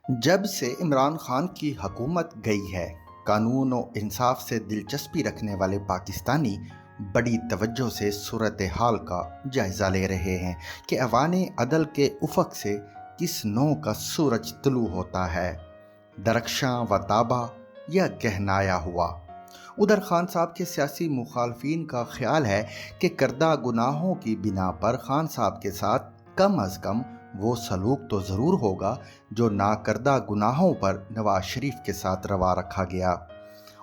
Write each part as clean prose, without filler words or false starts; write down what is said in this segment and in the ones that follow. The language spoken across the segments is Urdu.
جب سے عمران خان کی حکومت گئی ہے، قانون و انصاف سے دلچسپی رکھنے والے پاکستانی بڑی توجہ سے صورتحال کا جائزہ لے رہے ہیں کہ ایوان عدل کے افق سے کس نوع کا سورج طلوع ہوتا ہے، درخشاں و تابہ یا گہنایا ہوا۔ ادھر خان صاحب کے سیاسی مخالفین کا خیال ہے کہ کردہ گناہوں کی بنا پر خان صاحب کے ساتھ کم از کم وہ سلوک تو ضرور ہوگا جو ناکردہ گناہوں پر نواز شریف کے ساتھ روا رکھا گیا۔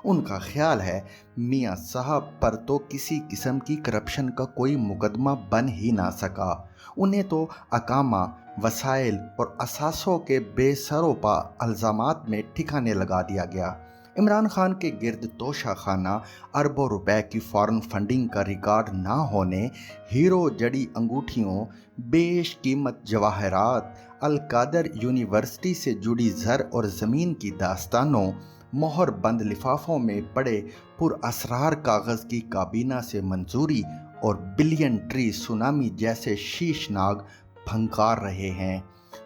ان کا خیال ہے میاں صاحب پر تو کسی قسم کی کرپشن کا کوئی مقدمہ بن ہی نہ سکا، انہیں تو اقامہ، وسائل اور اثاثوں کے بے سر و پا الزامات میں ٹھکانے لگا دیا گیا۔ عمران خان کے گرد توشہ خانہ اربوں روپے کی فارن فنڈنگ کا ریکارڈ نہ ہونے، ہیرو جڑی انگوٹھیوں، بیش قیمت جواہرات، القادر یونیورسٹی سے جڑی زر اور زمین کی داستانوں، مہر بند لفافوں میں پڑے پر اسرار کاغذ کی کابینہ سے منظوری اور بلین ٹری سونامی جیسے شیشناگ پھنکار رہے ہیں۔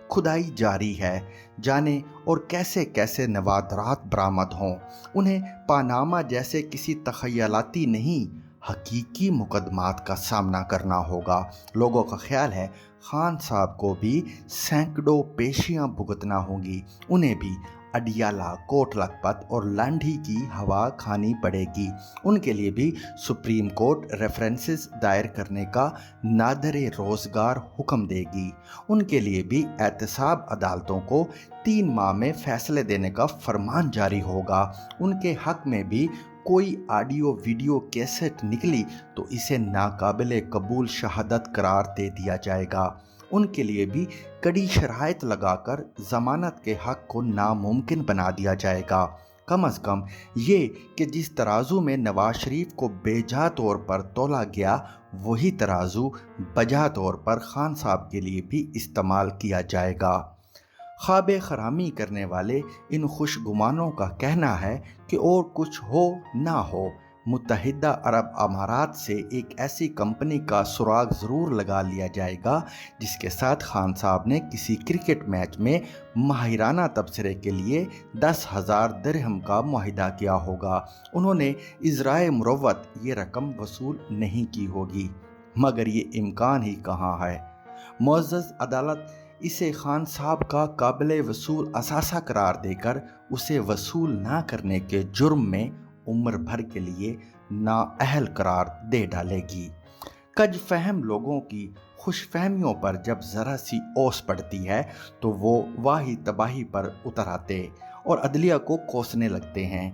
کھدائی جاری ہے، جانے اور کیسے کیسے نوادرات برآمد ہوں۔ انہیں پاناما جیسے کسی تخیلاتی نہیں، حقیقی مقدمات کا سامنا کرنا ہوگا۔ لوگوں کا خیال ہے خان صاحب کو بھی سینکڑوں پیشیاں بھگتنا ہوں گی، انہیں بھی اڈیالہ، کوٹ لکھپت اور لانڈھی کی ہوا کھانی پڑے گی۔ ان کے لیے بھی سپریم کورٹ ریفرنسز دائر کرنے کا نادر روزگار حکم دے گی۔ ان کے لیے بھی احتساب عدالتوں کو 3 ماہ میں فیصلے دینے کا فرمان جاری ہوگا۔ ان کے حق میں بھی کوئی آڈیو ویڈیو کیسٹ نکلی تو اسے ناقابل قبول شہادت قرار دے دیا جائے گا۔ ان کے لیے بھی کڑی شرائط لگا کر ضمانت کے حق کو ناممکن بنا دیا جائے گا۔ کم از کم یہ کہ جس ترازو میں نواز شریف کو بے جا طور پر تولا گیا، وہی ترازو بجا طور پر خان صاحب کے لیے بھی استعمال کیا جائے گا۔ خواب خرامی کرنے والے ان خوش گمانوں کا کہنا ہے کہ اور کچھ ہو نہ ہو، متحدہ عرب امارات سے ایک ایسی کمپنی کا سراغ ضرور لگا لیا جائے گا جس کے ساتھ خان صاحب نے کسی کرکٹ میچ میں ماہرانہ تبصرے کے لیے 10,000 درہم کا معاہدہ کیا ہوگا۔ انہوں نے ازرائے مروت یہ رقم وصول نہیں کی ہوگی، مگر یہ امکان ہی کہاں ہے۔ معزز عدالت اسے خان صاحب کا قابل وصول اثاثہ قرار دے کر اسے وصول نہ کرنے کے جرم میں عمر بھر کے لیے نااہل قرار دے ڈالے گی۔ کج فہم لوگوں کی خوش فہمیوں پر جب ذرا سی اوس پڑتی ہے تو وہ واہی تباہی پر اتر آتے اور عدلیہ کو کوسنے لگتے ہیں۔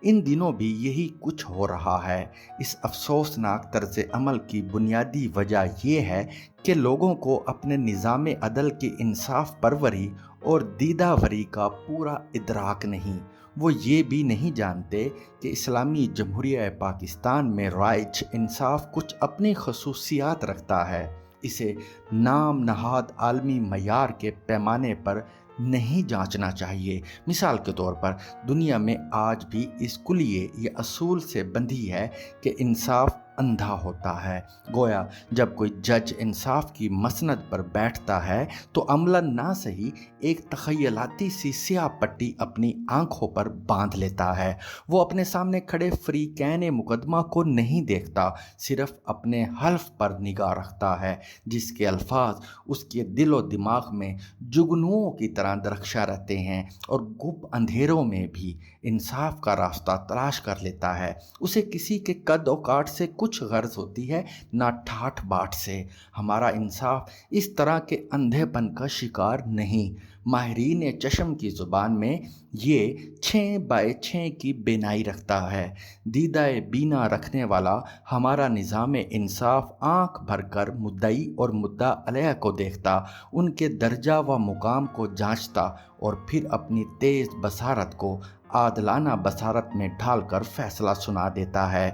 ان دنوں بھی یہی کچھ ہو رہا ہے۔ اس افسوسناک طرز عمل کی بنیادی وجہ یہ ہے کہ لوگوں کو اپنے نظام عدل کی انصاف پروری اور دیداوری کا پورا ادراک نہیں۔ وہ یہ بھی نہیں جانتے کہ اسلامی جمہوریہ پاکستان میں رائج انصاف کچھ اپنی خصوصیات رکھتا ہے۔ اسے نام نہاد عالمی معیار کے پیمانے پر نہیں جانچنا چاہیے۔ مثال کے طور پر دنیا میں آج بھی اس کلیے یا اصول سے بندھی ہے کہ انصاف اندھا ہوتا ہے۔ گویا جب کوئی جج انصاف کی مسند پر بیٹھتا ہے تو عملاً نہ صحیح ایک تخیلاتی سی سیاہ پٹی اپنی آنکھوں پر باندھ لیتا ہے۔ وہ اپنے سامنے کھڑے فریقین مقدمہ کو نہیں دیکھتا، صرف اپنے حلف پر نگاہ رکھتا ہے، جس کے الفاظ اس کے دل و دماغ میں جگنوؤں کی طرح درخشاں رہتے ہیں اور گپ اندھیروں میں بھی انصاف کا راستہ تلاش کر لیتا ہے۔ اسے کسی کے قد و کاٹ سے کچھ غرض ہوتی ہے، نہ ٹھاٹھ باٹ سے۔ ہمارا انصاف اس طرح کے اندھے پن کا شکار نہیں۔ ماہرین چشم کی زبان میں یہ 6x6 کی بینائی رکھتا ہے۔ دیدہ بینا رکھنے والا ہمارا نظام انصاف آنکھ بھر کر مدعی اور مدعا علیہ کو دیکھتا، ان کے درجہ و مقام کو جانچتا اور پھر اپنی تیز بصارت کو عادلانہ بصارت میں ڈھال کر فیصلہ سنا دیتا ہے۔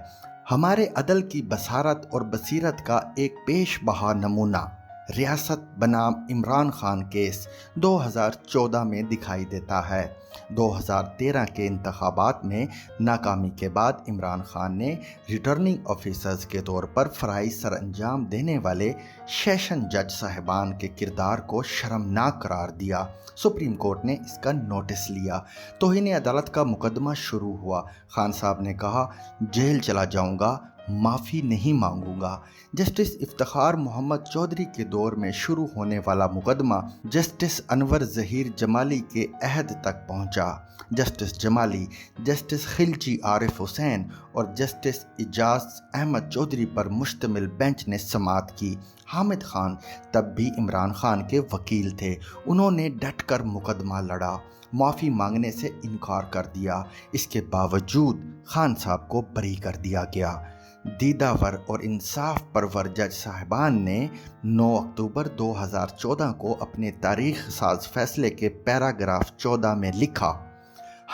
ہمارے عدل کی بصارت اور بصیرت کا ایک پیش بہا نمونہ ریاست بنام عمران خان کیس 2014 میں دکھائی دیتا ہے۔ 2013 کے انتخابات میں ناکامی کے بعد عمران خان نے ریٹرننگ آفیسرز کے طور پر فرائض سر انجام دینے والے سیشن جج صاحبان کے کردار کو شرمناک قرار دیا۔ سپریم کورٹ نے اس کا نوٹس لیا۔ توہین عدالت کا مقدمہ شروع ہوا۔ خان صاحب نے کہا، جیل چلا جاؤں گا، معافی نہیں مانگوں گا۔ جسٹس افتخار محمد چودھری کے دور میں شروع ہونے والا مقدمہ جسٹس انور ظہیر جمالی کے عہد تک پہنچا۔ جسٹس جمالی، جسٹس خلجی عارف حسین اور جسٹس اعجاز احمد چودھری پر مشتمل بینچ نے سماعت کی۔ حامد خان تب بھی عمران خان کے وکیل تھے۔ انہوں نے ڈٹ کر مقدمہ لڑا، معافی مانگنے سے انکار کر دیا۔ اس کے باوجود خان صاحب کو بری کر دیا گیا۔ دیداور اور انصاف پرور جج صاحبان نے 9 اکتوبر 2014 کو اپنے تاریخ ساز فیصلے کے پیراگراف 14 میں لکھا،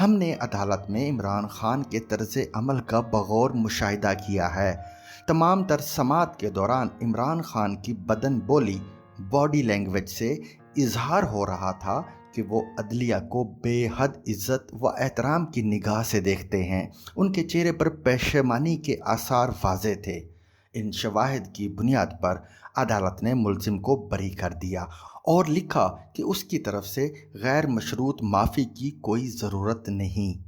ہم نے عدالت میں عمران خان کے طرز عمل کا بغور مشاہدہ کیا ہے۔ تمام تر سماعت کے دوران عمران خان کی بدن بولی، باڈی لینگویج سے اظہار ہو رہا تھا کہ وہ عدلیہ کو بے حد عزت و احترام کی نگاہ سے دیکھتے ہیں۔ ان کے چہرے پر پشیمانی کے آثار واضح تھے۔ ان شواہد کی بنیاد پر عدالت نے ملزم کو بری کر دیا اور لکھا کہ اس کی طرف سے غیر مشروط معافی کی کوئی ضرورت نہیں۔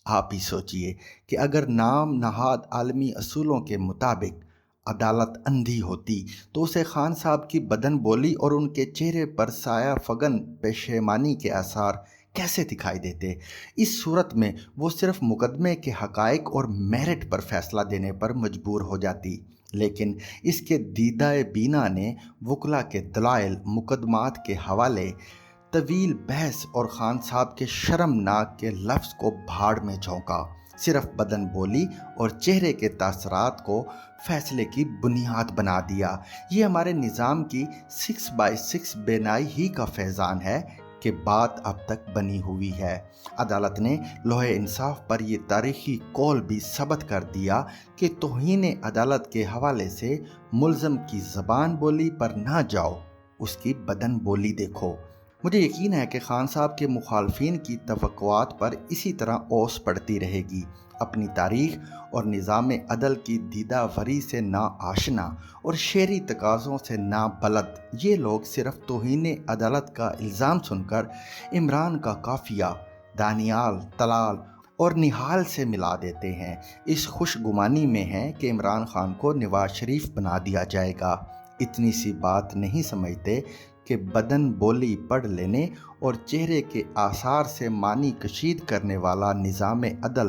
آپ ہی سوچئے کہ اگر نام نہاد عالمی اصولوں کے مطابق عدالت اندھی ہوتی تو اسے خان صاحب کی بدن بولی اور ان کے چہرے پر سایہ فگن پشیمانی کے آثار کیسے دکھائی دیتے؟ اس صورت میں وہ صرف مقدمے کے حقائق اور میرٹ پر فیصلہ دینے پر مجبور ہو جاتی، لیکن اس کے دیدہ بینا نے وکلا کے دلائل، مقدمات کے حوالے، طویل بحث اور خان صاحب کے شرمناک کے لفظ کو بھاڑ میں جھونکا۔ صرف بدن بولی اور چہرے کے تاثرات کو فیصلے کی بنیاد بنا دیا۔ یہ ہمارے نظام کی 6/6 بینائی ہی کا فیضان ہے کہ بات اب تک بنی ہوئی ہے۔ عدالت نے لوح انصاف پر یہ تاریخی قول بھی ثبت کر دیا کہ توہین عدالت کے حوالے سے ملزم کی زبان بولی پر نہ جاؤ، اس کی بدن بولی دیکھو۔ مجھے یقین ہے کہ خان صاحب کے مخالفین کی توقعات پر اسی طرح اوس پڑتی رہے گی۔ اپنی تاریخ اور نظام عدل کی دیدہ وری سے نا آشنا اور شعری تقاضوں سے نا بلد یہ لوگ صرف توہین عدالت کا الزام سن کر عمران کا قافیہ دانیال، طلال اور نہال سے ملا دیتے ہیں۔ اس خوش گمانی میں ہے کہ عمران خان کو نواز شریف بنا دیا جائے گا۔ اتنی سی بات نہیں سمجھتے کہ بدن بولی پڑھ لینے اور چہرے کے آثار سے معنی کشید کرنے والا نظام عدل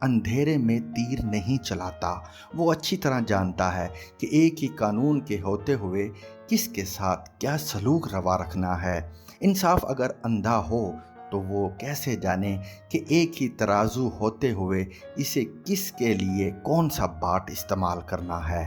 اندھیرے میں تیر نہیں چلاتا۔ وہ اچھی طرح جانتا ہے کہ ایک ہی قانون کے ہوتے ہوئے کس کے ساتھ کیا سلوک روا رکھنا ہے۔ انصاف اگر اندھا ہو تو وہ کیسے جانے کہ ایک ہی ترازو ہوتے ہوئے اسے کس کے لیے کون سا باٹ استعمال کرنا ہے۔